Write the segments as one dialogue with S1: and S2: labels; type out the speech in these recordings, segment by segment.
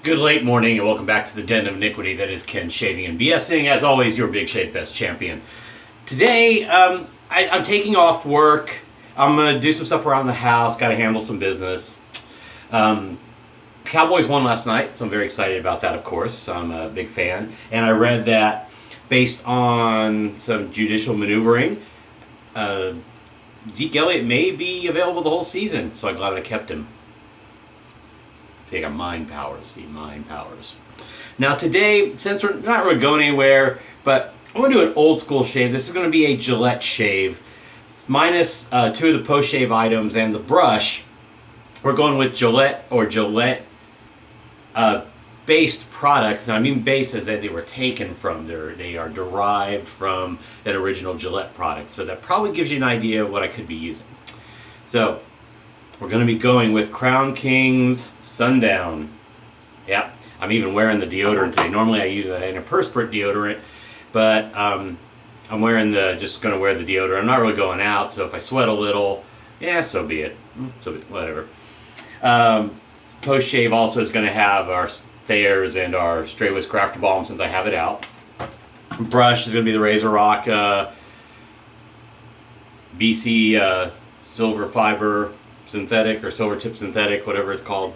S1: Good late morning and welcome back to the Den of Iniquity that is Ken Shaving and BSing. As always, your Big Shave Best champion. Today, I'm taking off work. I'm going to do some stuff around the house. Got to handle some business. Cowboys won last night, so I'm very excited about that, of course. I'm a big fan. And I read that based on some judicial maneuvering, Zeke Elliott may be available the whole season, so I'm glad I kept him. They got mind powers, mind powers. Now today, since we're not really going anywhere, but I'm going to do an old school shave. This is going to be a Gillette shave, minus 2 of the post-shave items and the brush. We're going with Gillette or Gillette based products. And I mean based as that they were taken from, they are derived from that original Gillette product. So that probably gives you an idea of what I could be using. So we're going to be going with Crown King's Sundown. Yeah, I'm even wearing the deodorant today. Normally I use an antiperspirant deodorant, but I'm wearing just going to wear the deodorant. I'm not really going out, so if I sweat a little, yeah, so be it. Whatever. Post shave also is going to have our Thayers and our Stray Whisk Crafter Balm since I have it out. Brush is going to be the Razor Rock BC Silver Fiber Synthetic or Silver Tip Synthetic, whatever it's called.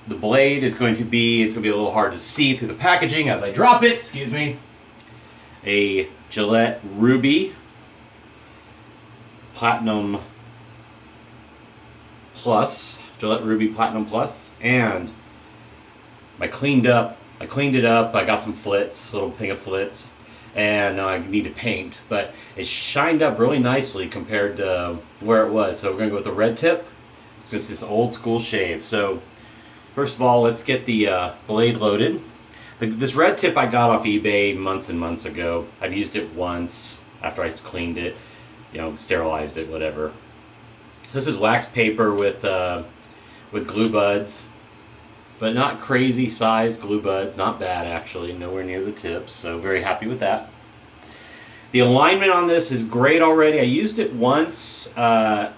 S1: The blade is going to be, it's going to be a little hard to see through the packaging as I drop it, excuse me. A Gillette Ruby Platinum Plus, Gillette Ruby Platinum Plus, and I cleaned it up, I got some flits, a little thing of flits, and now I need to paint, but it shined up really nicely compared to where it was. So we're going to go with the red tip. It's just this old school shave. So first of all, let's get the blade loaded. This red tip I got off eBay months and months ago. I've used it once after I cleaned it, sterilized it, whatever. This is wax paper with glue buds, but not crazy sized glue buds. Not bad, actually. Nowhere near the tips, so very happy with that. The alignment on this is great already. I used it once. I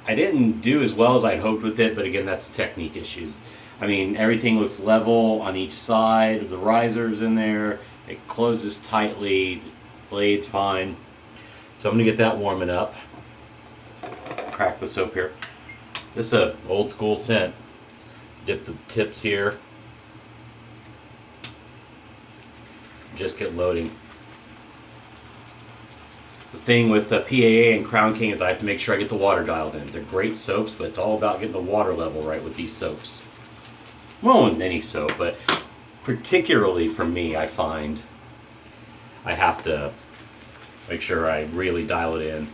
S1: didn't do as well as I'd hoped with it, but again, that's technique issues. I mean, everything looks level on each side of the risers in there. It closes tightly. Blade's fine. So I'm going to get that warming up. Crack the soap here. This is an old school scent. Dip the tips here. Just get loading. The thing with the PAA and Crown King is I have to make sure I get the water dialed in. They're great soaps, but it's all about getting the water level right with these soaps. Well, with any soap, but particularly for me, I find I have to make sure I really dial it in.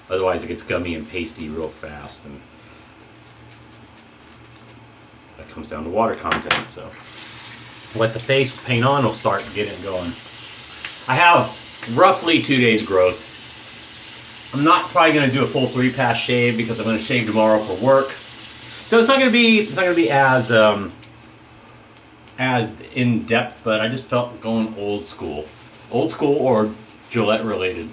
S1: Otherwise it gets gummy and pasty real fast, and that comes down to water content. So let the face paint on, will start getting it going. I have roughly 2 days growth. I'm not probably going to do a full 3-pass shave because I'm going to shave tomorrow for work. So it's not going to be as in depth, but I just felt going old school or Gillette related.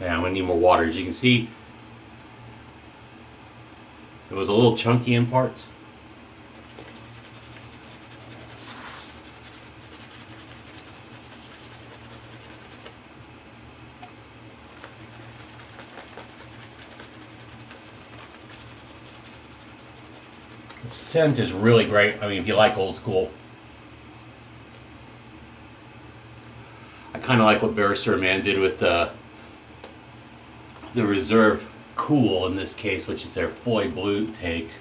S1: Yeah, I'm going to need more water. As you can see, it was a little chunky in parts. The scent is really great. I mean, if you like old school. I kind of like what Barrister Man did with the Reserve Cool in this case, which is their Foy Blue take.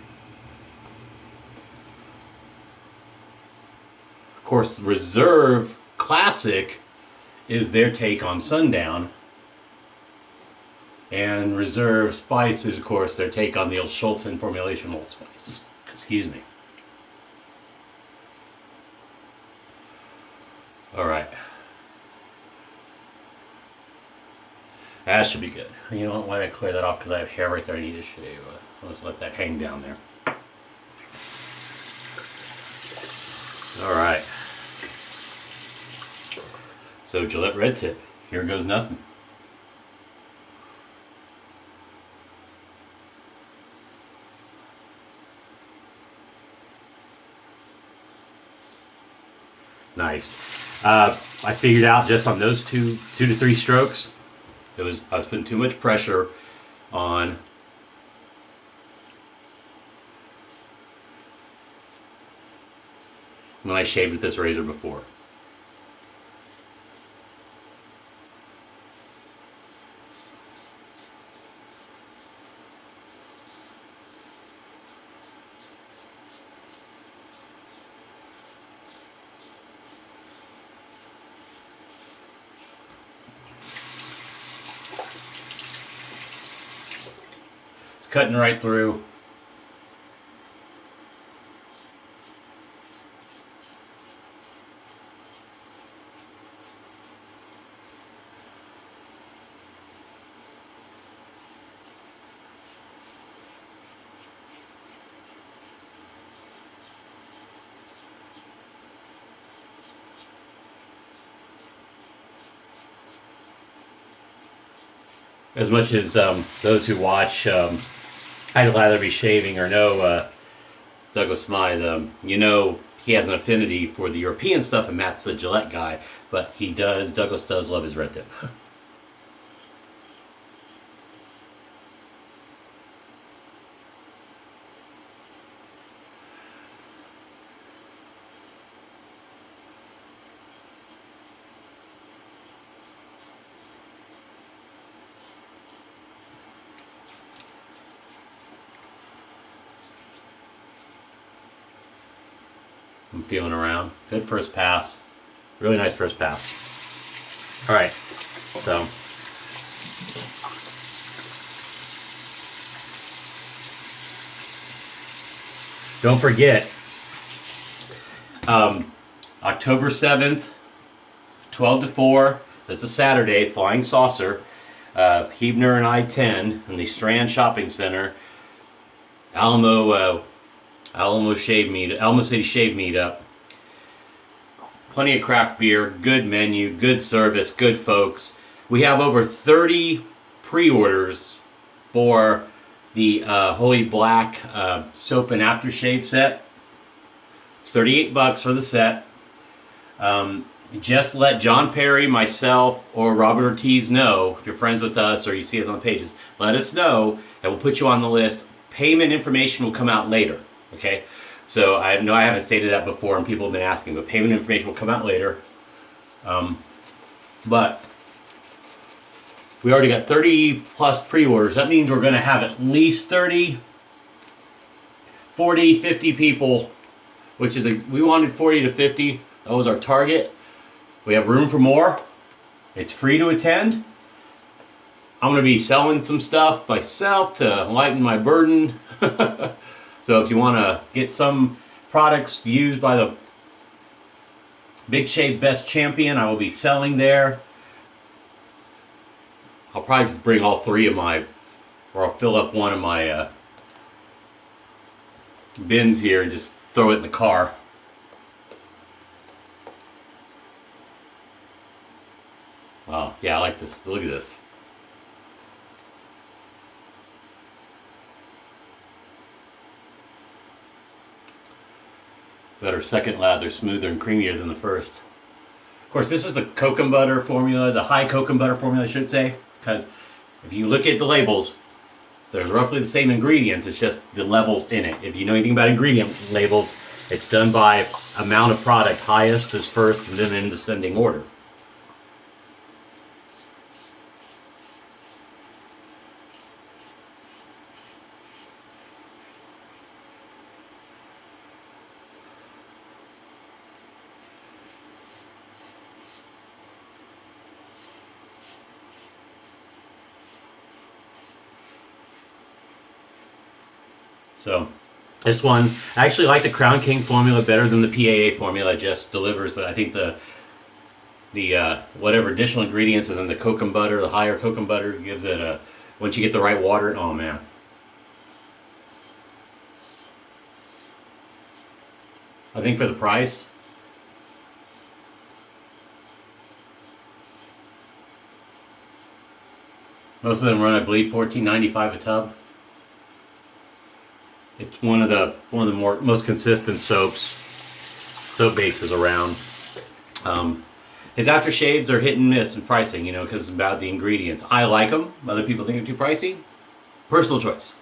S1: Of course, Reserve Classic is their take on Sundown. And Reserve Spice is, of course, their take on the old Schulten formulation Old Spice. Excuse me. Alright. That should be good. You know what? Why did I clear that off? Because I have hair right there I need to shave. I'll just let that hang down there. Alright. So Gillette Red Tip. Here goes nothing. Nice. I figured out just on those two to three strokes, I was putting too much pressure on when I shaved with this razor before. Cutting right through. As much as those who watch I'd rather be shaving or no Douglas Smythe, you know he has an affinity for the European stuff and Matt's the Gillette guy, but Douglas does love his red tip. I'm feeling around. Good first pass. Really nice first pass. Alright, so don't forget, October 7th, 12 to 4, that's a Saturday, Flying Saucer, Hebner and I-10 in the Strand Shopping Center, Alamo City Shave Meetup. Plenty of craft beer, good menu, good service, good folks. We have over 30 pre-orders for the Holy Black soap and aftershave set. It's $38 for the set. Just let John Perry, myself, or Robert Ortiz know, if you're friends with us or you see us on the pages, let us know and we'll put you on the list. Payment information will come out later. Okay, so I know I haven't stated that before and people have been asking, but payment information will come out later. But we already got 30 plus pre-orders. That means we're going to have at least 30, 40, 50 people, which is, we wanted 40 to 50. That was our target. We have room for more. It's free to attend. I'm going to be selling some stuff myself to lighten my burden. So if you want to get some products used by the Big Shave Best Champion, I will be selling there. I'll probably just bring all three of my, or I'll fill up one of my bins here and just throw it in the car. Wow, yeah, I like this. Look at this. Better second lather, smoother and creamier than the first. Of course, this is the cocoa butter formula, the high cocoa butter formula, I should say, because if you look at the labels, there's roughly the same ingredients, it's just the levels in it. If you know anything about ingredient labels, it's done by amount of product. Highest is first and then in descending order. So this one, I actually like the Crown King formula better than the PAA formula. It just delivers, I think, the whatever additional ingredients, and then the kokum butter, the higher kokum butter, gives it a, once you get the right water, oh man. I think for the price, most of them run, I believe, $14.95 a tub. It's one of the most consistent soap bases around. His aftershaves are hit and miss in pricing, you know, because it's about the ingredients. I like them. Other people think they're too pricey. Personal choice.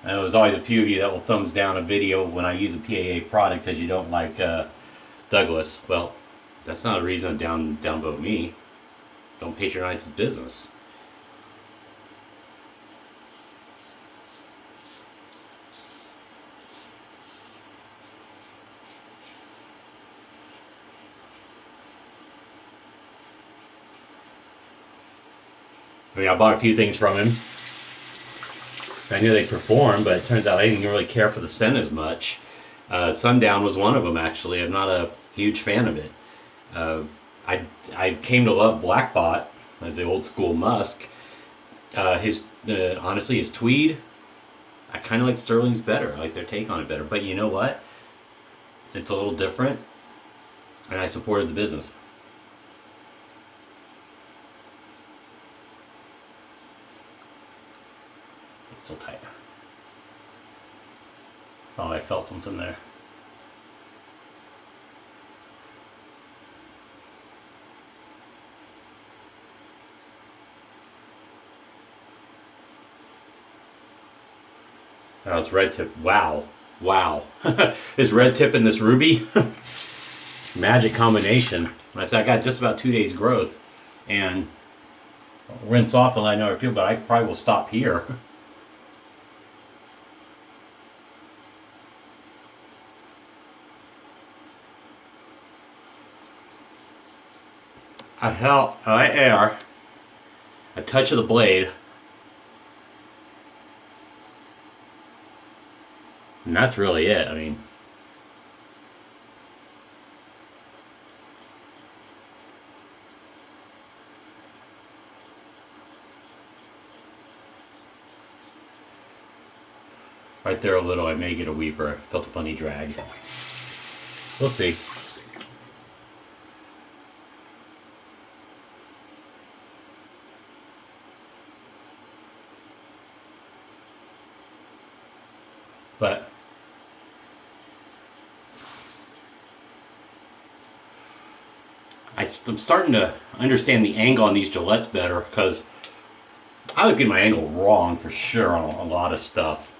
S1: I know there's always a few of you that will thumbs down a video when I use a PAA product because you don't like Douglas. Well, that's not a reason to downvote me. Don't patronize his business. I mean, I bought a few things from him. I knew they'd perform, but it turns out I didn't really care for the scent as much. Sundown was one of them, actually. I'm not a huge fan of it. I came to love Blackbot as the old school musk. Honestly, his tweed, I kind of like Sterling's better. I like their take on it better. But you know what? It's a little different, and I supported the business. It's still tight. Oh, I felt something there. That was red tip. Wow. Wow. This red tip and this ruby. Magic combination. I said I got just about 2 days growth. And I'll rinse off and let I know how I feel, but I probably will stop here. I air a touch of the blade. And that's really it. I mean, right there a little, I may get a weeper. I felt a funny drag. We'll see. But I'm starting to understand the angle on these Gillettes better, because I was getting my angle wrong for sure on a lot of stuff.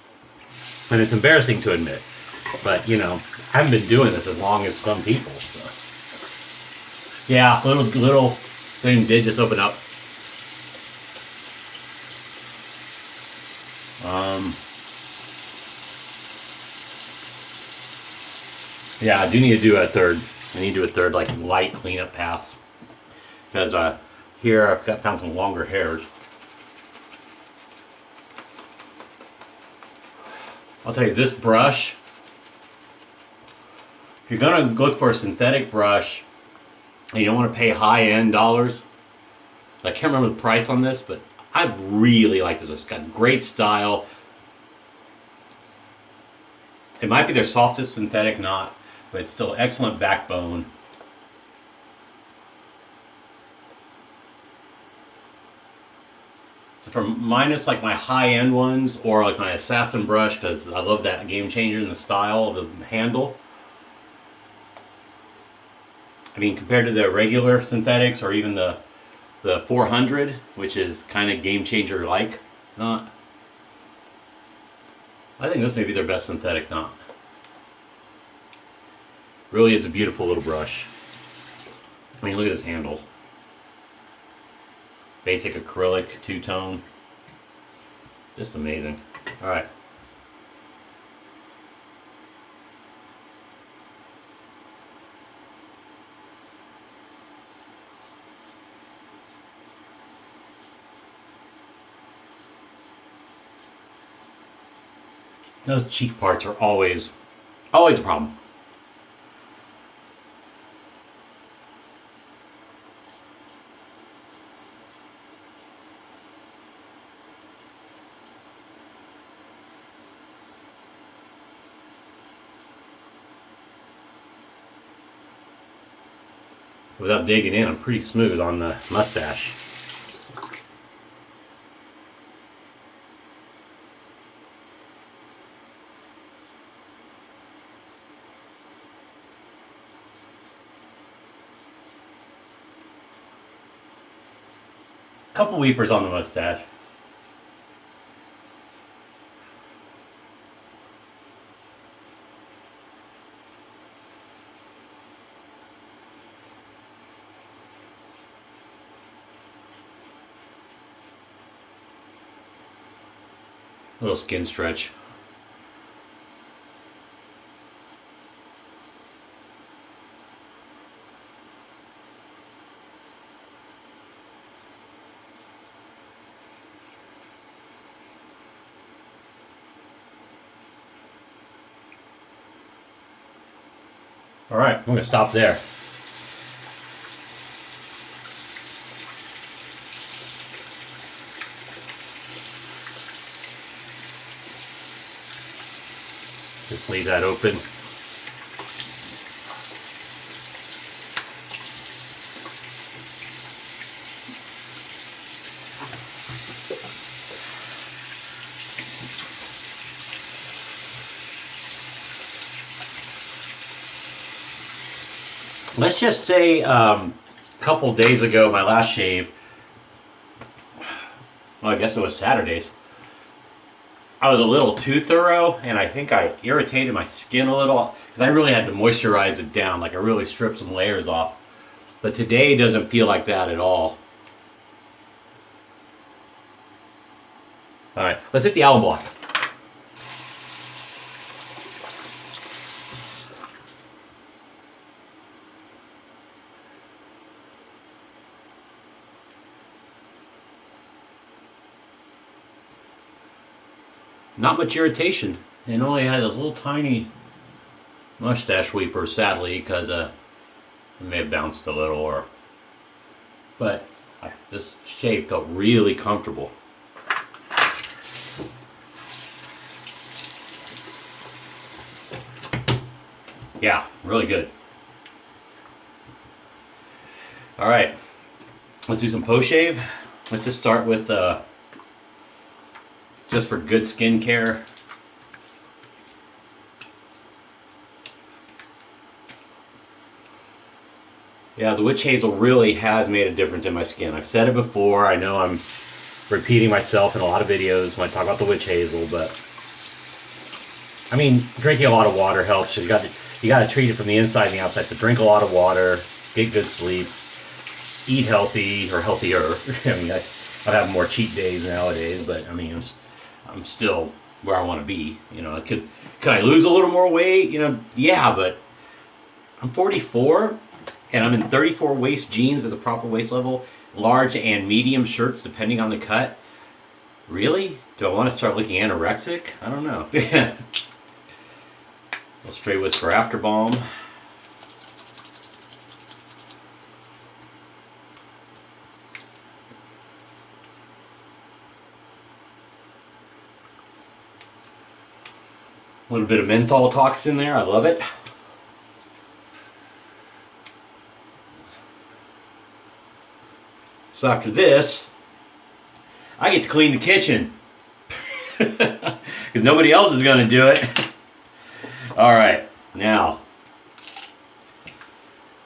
S1: And it's embarrassing to admit. But, you know, I haven't been doing this as long as some people. So. Yeah, little thing did just open up. Yeah, I do need to do a third. I need to do a third, like, light cleanup pass. Because here I've found some longer hairs. I'll tell you, this brush, if you're going to look for a synthetic brush and you don't want to pay high-end dollars, I can't remember the price on this, but I really like this. It's got great style. It might be their softest synthetic knot, but it's still excellent backbone. So for minus like my high-end ones, or like my assassin brush, because I love that game changer in the style of the handle. I mean, compared to the regular synthetics, or even the 400, which is kind of game changer like knot, I think this may be their best synthetic knot. Really is a beautiful little brush. I mean, look at this handle. Basic acrylic, two-tone. Just amazing. Alright. Those cheek parts are always a problem. Without digging in, I'm pretty smooth on the mustache. Couple weepers on the mustache. A little skin stretch. All right, I'm going to stop there. Just leave that open. Let's just say a couple days ago, my last shave, well, I guess it was Saturdays, I was a little too thorough, and I think I irritated my skin a little, because I really had to moisturize it down, like I really stripped some layers off. But today doesn't feel like that at all. All right, let's hit the alum block. Not much irritation, and only had those little tiny mustache weepers, sadly, because it may have bounced a little, but this shave felt really comfortable. Yeah, really good. All right, let's do some post shave. Let's just start with just for good skincare. Yeah, the witch hazel really has made a difference in my skin. I've said it before. I know I'm repeating myself in a lot of videos when I talk about the witch hazel, but I mean, drinking a lot of water helps. You got to treat it from the inside and the outside. So drink a lot of water, get good sleep, eat healthy or healthier. I mean, I have more cheat days nowadays, but I mean, I'm still where I want to be. You know, could I lose a little more weight? You know, yeah, but I'm 44 and I'm in 34 waist jeans at the proper waist level, large and medium shirts depending on the cut. Really? Do I want to start looking anorexic? I don't know. A little straight whisper after balm. A little bit of menthol tox in there. I love it. So after this, I get to clean the kitchen. Because nobody else is going to do it. Alright, now,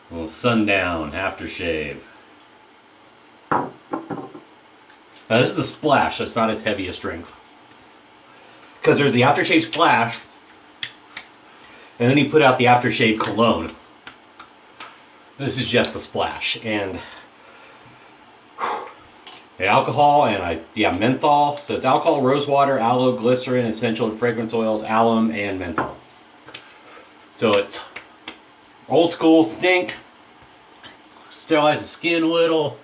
S1: a little sundown aftershave. Now this is the splash, that's not as heavy a strength. Because there's the aftershave splash, and then he put out the aftershave cologne. This is just the splash, and the alcohol and menthol. So it's alcohol, rose water, aloe, glycerin, essential and fragrance oils, alum, and menthol. So it's old school stink. Sterilize the skin a little,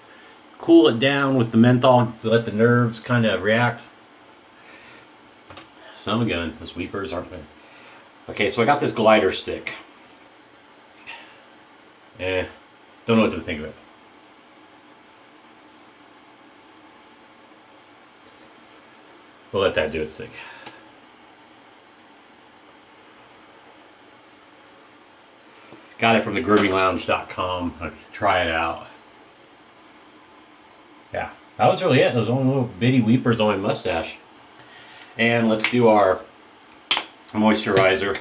S1: cool it down with the menthol to let the nerves kind of react. son of a gun. Those weepers aren't there. Okay, so I got this glider stick. Don't know what to think of it. We'll let that do its thing. Got it from the groominglounge.com. I'll try it out. Yeah, that was really it. Those only little bitty weepers on my mustache. And let's do our moisturizer.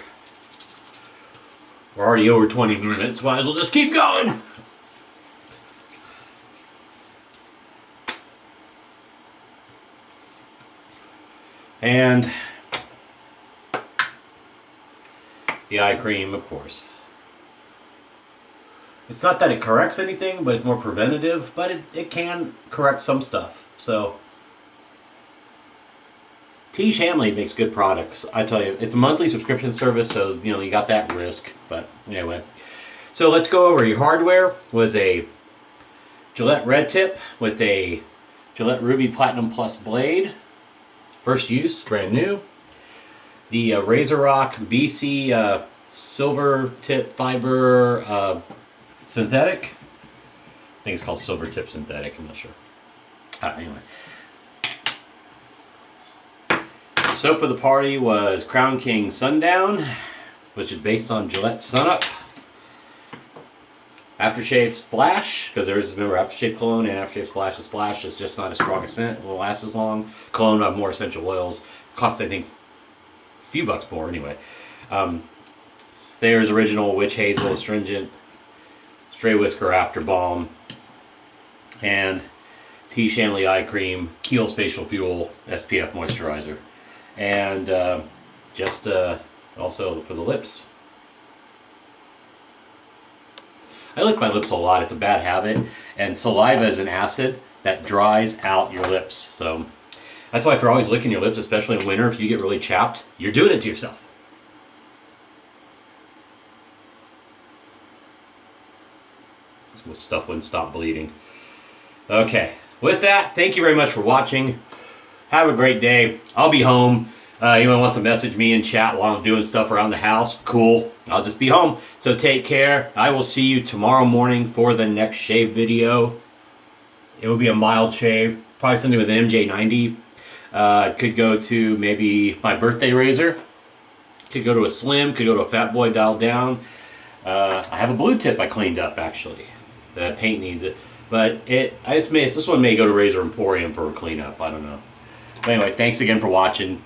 S1: We're already over 20 minutes. Might as well just keep going. And the eye cream, of course. It's not that it corrects anything, but it's more preventative, but it can correct some stuff. So Tiege Hanley makes good products. I tell you, it's a monthly subscription service, so you know you got that risk. But anyway, so let's go over. Your hardware was a Gillette Red Tip with a Gillette Ruby Platinum Plus blade. First use, brand new. The Razor Rock BC Silver Tip Fiber Synthetic. I think it's called Silver Tip Synthetic. I'm not sure. Anyway. Soap of the party was Crown King Sundown, which is based on Gillette Sunup. Aftershave Splash, because there is, remember, aftershave cologne and aftershave splash. The splash is just not as strong a scent. It won't last as long. Cologne have more essential oils. Cost, I think, a few bucks more anyway. Thayer's Original Witch Hazel Astringent, Stray Whisker After Balm, and Tiege Hanley Eye Cream, Kiehl's Facial Fuel SPF Moisturizer. And just also for the lips. I lick my lips a lot. It's a bad habit. And saliva is an acid that dries out your lips. So that's why if you're always licking your lips, especially in winter, if you get really chapped, you're doing it to yourself. This stuff wouldn't stop bleeding. Okay. With that, thank you very much for watching. Have a great day. I'll be home. Anyone wants to message me and chat while I'm doing stuff around the house, cool. I'll just be home. So take care. I will see you tomorrow morning for the next shave video. It will be a mild shave. Probably something with an MJ90. Could go to maybe my birthday razor. Could go to a slim. Could go to a fat boy dialed down. I have a blue tip I cleaned up actually. The paint needs it. But this one may go to Razor Emporium for a cleanup. I don't know. But anyway, thanks again for watching.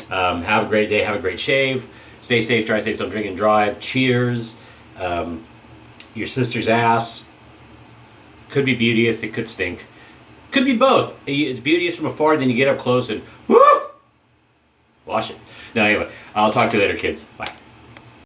S1: Have a great day. Have a great shave. Stay safe, drive safe, don't drink and drive. Cheers. Your sister's ass. Could be beauteous, it could stink. Could be both. It's beauteous from afar, then you get up close and whoo! Wash it. No, anyway, I'll talk to you later, kids. Bye.